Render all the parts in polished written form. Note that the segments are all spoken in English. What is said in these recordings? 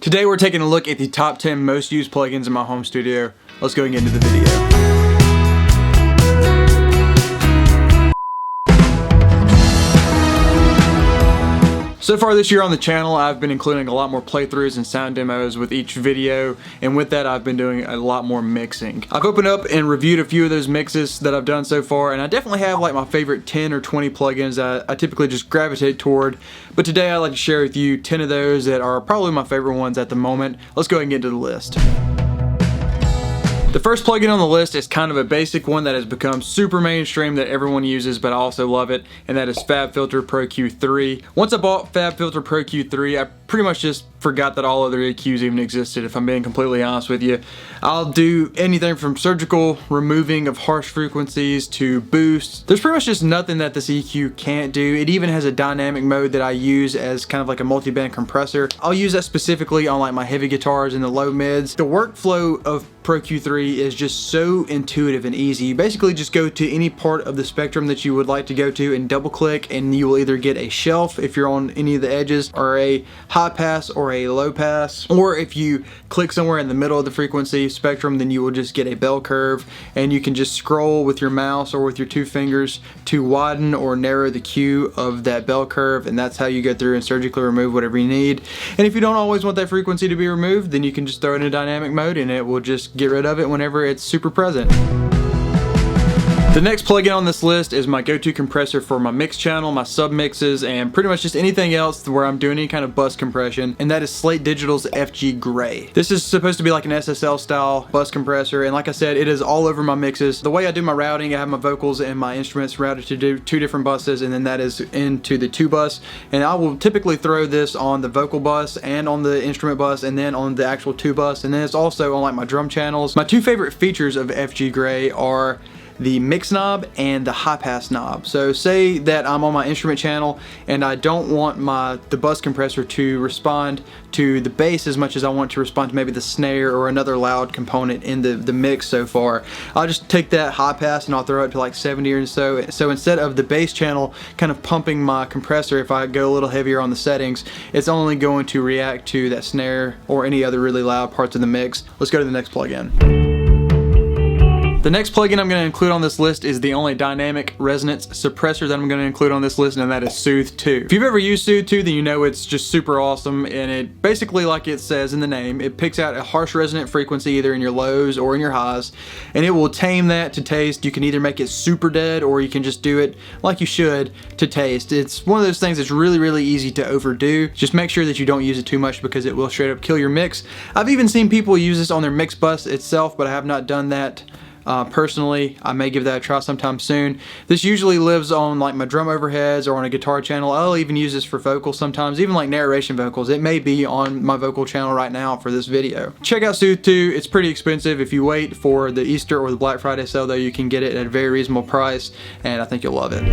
Today we're taking a look at the top 10 most used plugins in my home studio. Let's go and get into the video. So far this year on the channel, I've been including a lot more playthroughs and sound demos with each video, and with that I've been doing a lot more mixing. I've opened up and reviewed a few of those mixes that I've done so far, and I definitely have like my favorite 10 or 20 plugins that I typically just gravitate toward, but today I'd like to share with you 10 of those that are probably my favorite ones at the moment. Let's go ahead and get into the list. The first plugin on the list is kind of a basic one that has become super mainstream that everyone uses, but I also love it, and that is FABFILTER Pro Q3. Once I bought FABFILTER Pro Q3, I pretty much just forgot that all other EQs even existed, if I'm being completely honest with you. I'll do anything from surgical removing of harsh frequencies to boosts. There's pretty much just nothing that this EQ can't do. It even has a dynamic mode that I use as kind of like a multi-band compressor. I'll use that specifically on like my heavy guitars and the low mids. The workflow of Pro Q3 is just so intuitive and easy. You basically just go to any part of the spectrum that you would like to go to and double click, and you will either get a shelf if you're on any of the edges, or a high pass or a low pass, or if you click somewhere in the middle of the frequency spectrum, then you will just get a bell curve, and you can just scroll with your mouse or with your two fingers to widen or narrow the Q of that bell curve, and that's how you go through and surgically remove whatever you need. And if you don't always want that frequency to be removed, then you can just throw it in dynamic mode and it will just get rid of it whenever it's super present. The next plugin on this list is my go-to compressor for my mix channel, my sub mixes, and pretty much just anything else where I'm doing any kind of bus compression, and that is SLATE Digital's FG Gray. This is supposed to be like an SSL style bus compressor, and like I said, it is all over my mixes. The way I do my routing, I have my vocals and my instruments routed to do two different buses, and then that is into the 2 bus, and I will typically throw this on the vocal bus and on the instrument bus and then on the actual 2 bus, and then it's also on like my drum channels. My two favorite features of FG Gray are the mix knob and the high pass knob. So say that I'm on my instrument channel and I don't want the bus compressor to respond to the bass as much as I want to respond to maybe the snare or another loud component in the mix so far. I'll just take that high pass and I'll throw it to like 70 or so. So instead of the bass channel kind of pumping my compressor, if I go a little heavier on the settings, it's only going to react to that snare or any other really loud parts of the mix. Let's go to the next plugin. The next plugin I'm going to include on this list is the only dynamic resonance suppressor that I'm going to include on this list, and that is SOOTHE 2. If you've ever used SOOTHE 2, then you know it's just super awesome, and it basically, like it says in the name, it picks out a harsh resonant frequency either in your lows or in your highs, and it will tame that to taste. You can either make it super dead or you can just do it like you should to taste. It's one of those things that's really easy to overdo. Just make sure that you don't use it too much because it will straight up kill your mix. I've even seen people use this on their mix bus itself, but I have not done that. Personally, I may give that a try sometime soon. This usually lives on like my drum overheads or on a guitar channel. I'll even use this for vocals sometimes, even like narration vocals. It may be on my vocal channel right now for this video. Check out SOOTHE 2. It's pretty expensive. If you wait for the Easter or the Black Friday sale though, you can get it at a very reasonable price, and I think you'll love it.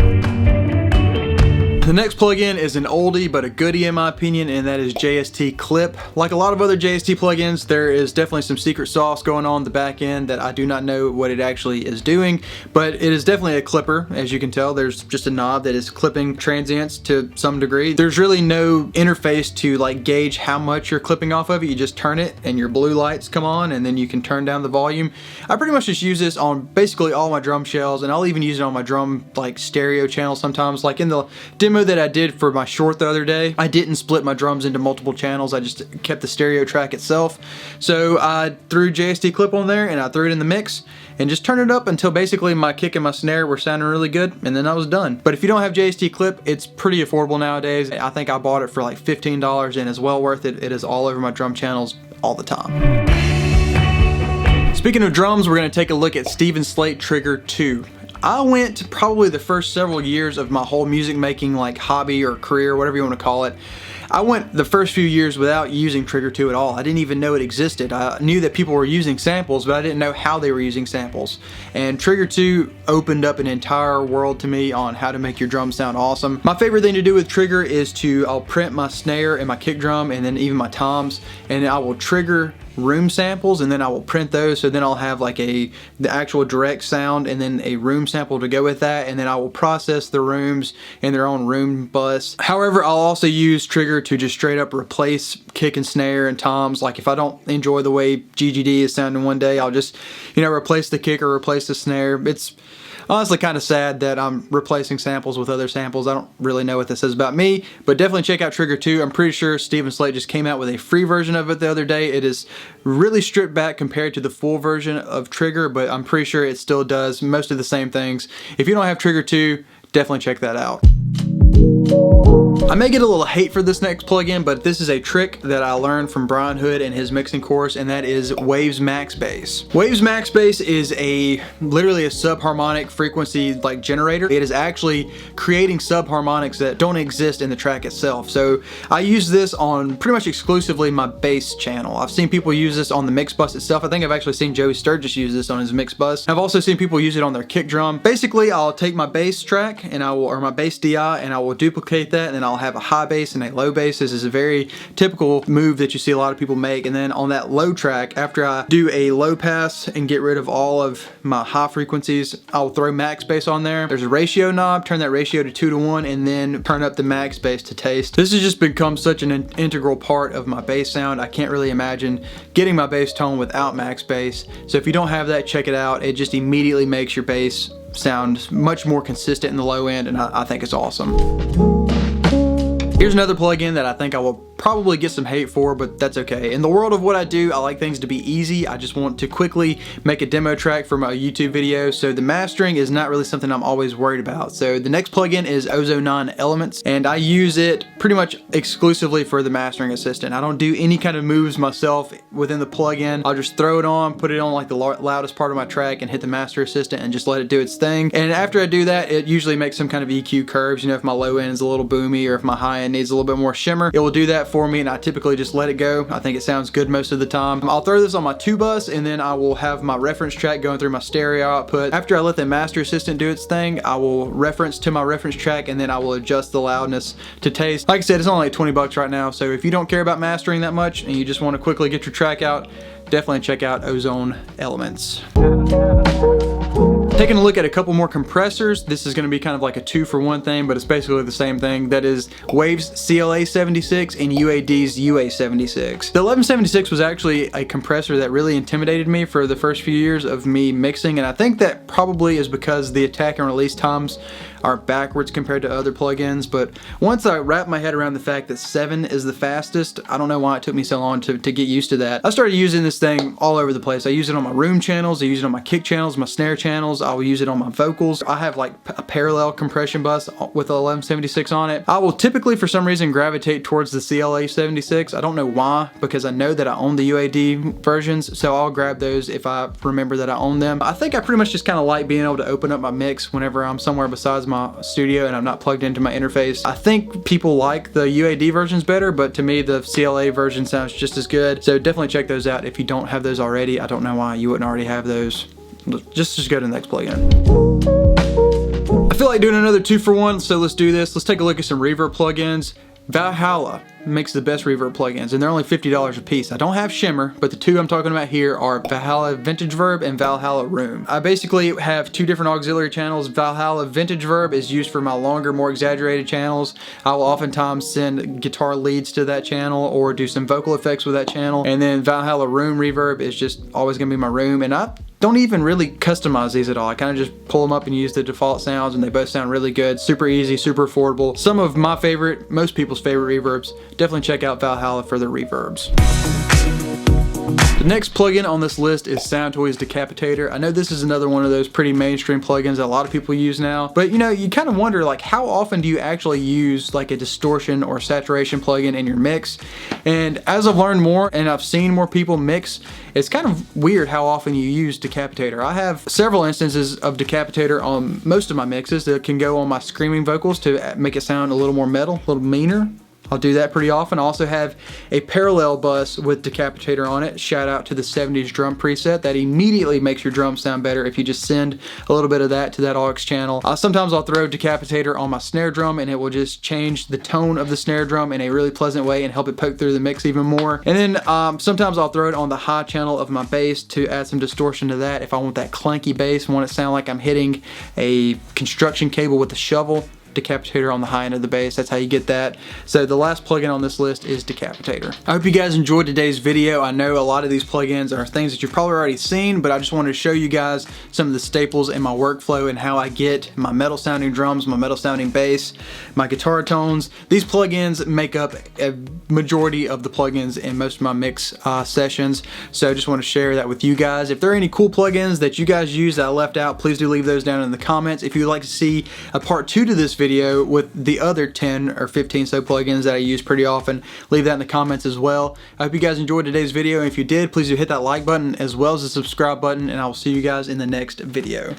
The next plugin is an oldie but a goodie in my opinion, and that is JST Clip. Like a lot of other JST plugins, there is definitely some secret sauce going on the back end that I do not know what it actually is doing, but it is definitely a clipper. As you can tell, there's just a knob that is clipping transients to some degree. There's really no interface to like gauge how much you're clipping off of it. You just turn it and your blue lights come on, and then you can turn down the volume. I pretty much just use this on basically all my drum shells, and I'll even use it on my drum like stereo channel sometimes. Like in the demo that I did for my short the other day, I didn't split my drums into multiple channels. I just kept the stereo track itself. So I threw JST Clip on there and I threw it in the mix and just turned it up until basically my kick and my snare were sounding really good, and then I was done. But if you don't have JST Clip, it's pretty affordable nowadays. I think I bought it for like $15 and it's well worth it. It is all over my drum channels all the time. Speaking of drums, we're going to take a look at Steven SLATE Trigger 2. I went probably the first several years of my whole music making like hobby or career, whatever you want to call it. I went the first few years without using Trigger 2 at all. I didn't even know it existed. I knew that people were using samples, but I didn't know how they were using samples. And Trigger 2 opened up an entire world to me on how to make your drums sound awesome. My favorite thing to do with Trigger is I'll print my snare and my kick drum and then even my toms, and I will trigger room samples, and then I will print those, so then I'll have like the actual direct sound and then a room sample to go with that, and then I will process the rooms in their own room bus. However, I'll also use Trigger to just straight up replace kick and snare and toms. Like if I don't enjoy the way GGD is sounding one day, I'll just, you know, replace the kick or replace the snare. It's honestly kind of sad that I'm replacing samples with other samples. I don't really know what this says about me, but definitely check out Trigger 2. I'm pretty sure Steven SLATE just came out with a free version of it the other day. It is really stripped back compared to the full version of Trigger, but I'm pretty sure it still does most of the same things. If you don't have Trigger 2, definitely check that out. I may get a little hate for this next plugin, but this is a trick that I learned from Brian Hood in his mixing course, and that is Waves MAXX Bass. Waves MAXX Bass is literally a subharmonic frequency like generator. It is actually creating subharmonics that don't exist in the track itself. So I use this on pretty much exclusively my bass channel. I've seen people use this on the mix bus itself. I think I've actually seen Joey Sturgis use this on his mix bus. I've also seen people use it on their kick drum. Basically, I'll take my bass track and or my bass DI, and I will duplicate that, and then I'll have a high bass and a low bass. This is a very typical move that you see a lot of people make. And then on that low track, after I do a low pass and get rid of all of my high frequencies, I'll throw MAXX Bass on there. There's a ratio knob, turn that ratio to 2:1, and then turn up the MAXX Bass to taste. This has just become such an integral part of my bass sound. I can't really imagine getting my bass tone without MAXX Bass. So if you don't have that, check it out. It just immediately makes your bass sound much more consistent in the low end, and I think it's awesome. Here's another plugin that I think I will probably get some hate for, but that's okay. In the world of what I do, I like things to be easy. I just want to quickly make a demo track for my YouTube video, so the mastering is not really something I'm always worried about. So the next plugin is OZONE Elements, and I use it pretty much exclusively for the mastering assistant. I don't do any kind of moves myself within the plugin. I'll just throw it on, put it on like the loudest part of my track, and hit the master assistant and just let it do its thing. And after I do that, it usually makes some kind of EQ curves. You know, if my low end is a little boomy or if my high end needs a little bit more shimmer, it will do that for me, and I typically just let it go. I think it sounds good most of the time. I'll throw this on my 2 bus, and then I will have my reference track going through my stereo output. After I let the master assistant do its thing, I will reference to my reference track, and then I will adjust the loudness to taste. Like I said, it's only like 20 bucks right now, so if you don't care about mastering that much and you just want to quickly get your track out, definitely check out OZONE Elements. Taking a look at a couple more compressors. This is going to be kind of like a 2-for-1 thing, but it's basically the same thing. That is Waves CLA76 and UAD's UA76. The 1176 was actually a compressor that really intimidated me for the first few years of me mixing, and I think that probably is because the attack and release times are backwards compared to other plugins. But once I wrapped my head around the fact that 7 is the fastest, I don't know why it took me so long to get used to that. I started using this thing all over the place. I use it on my room channels, I use it on my kick channels, my snare channels, I will use it on my vocals. I have like a parallel compression bus with a 1176 on it. I will typically for some reason gravitate towards the CLA76. I don't know why, because I know that I own the UAD versions, so I'll grab those if I remember that I own them. I think I pretty much just kind of like being able to open up my mix whenever I'm somewhere besides my studio and I'm not plugged into my interface. I think people like the UAD versions better, but to me the CLA version sounds just as good. So definitely check those out if you don't have those already. I don't know why you wouldn't already have those. Just go to the next plugin. I feel like doing another 2-for-1, so let's do this. Let's take a look at some reverb plugins. VALHALLA makes the best reverb plugins, and they're only $50 a piece. I don't have shimmer, but the 2 I'm talking about here are VALHALLA Vintage Verb and VALHALLA Room. I basically have 2 different auxiliary channels. VALHALLA Vintage Verb is used for my longer, more exaggerated channels. I will oftentimes send guitar leads to that channel or do some vocal effects with that channel. And then VALHALLA Room reverb is just always gonna be my room, and I don't even really customize these at all. I kind of just pull them up and use the default sounds, and they both sound really good. Super easy, super affordable. Some of my favorite, most people's favorite reverbs. Definitely check out VALHALLA for their reverbs. The next plugin on this list is SOUNDTOYS Decapitator. I know this is another one of those pretty mainstream plugins that a lot of people use now, but you know, you kind of wonder like how often do you actually use like a distortion or saturation plugin in your mix? And as I've learned more and I've seen more people mix, it's kind of weird how often you use Decapitator. I have several instances of Decapitator on most of my mixes that can go on my screaming vocals to make it sound a little more metal, a little meaner. I'll do that pretty often. I also have a parallel bus with Decapitator on it. Shout out to the 70s drum preset. That immediately makes your drums sound better if you just send a little bit of that to that aux channel. Sometimes I'll throw Decapitator on my snare drum and it will just change the tone of the snare drum in a really pleasant way and help it poke through the mix even more. And then sometimes I'll throw it on the high channel of my bass to add some distortion to that if I want that clanky bass, want it to sound like I'm hitting a construction cable with a shovel. Decapitator on the high end of the bass. That's how you get that. So the last plugin on this list is Decapitator. I hope you guys enjoyed today's video. I know a lot of these plugins are things that you've probably already seen, but I just wanted to show you guys some of the staples in my workflow and how I get my metal sounding drums, my metal sounding bass, my guitar tones. These plugins make up a majority of the plugins in most of my mix sessions. So I just want to share that with you guys. If there are any cool plugins that you guys use that I left out, please do leave those down in the comments. If you'd like to see a part 2 to this video with the other 10 or 15 so plugins that I use pretty often, leave that in the comments as well. I hope you guys enjoyed today's video, and if you did, please do hit that like button as well as the subscribe button, and I will see you guys in the next video.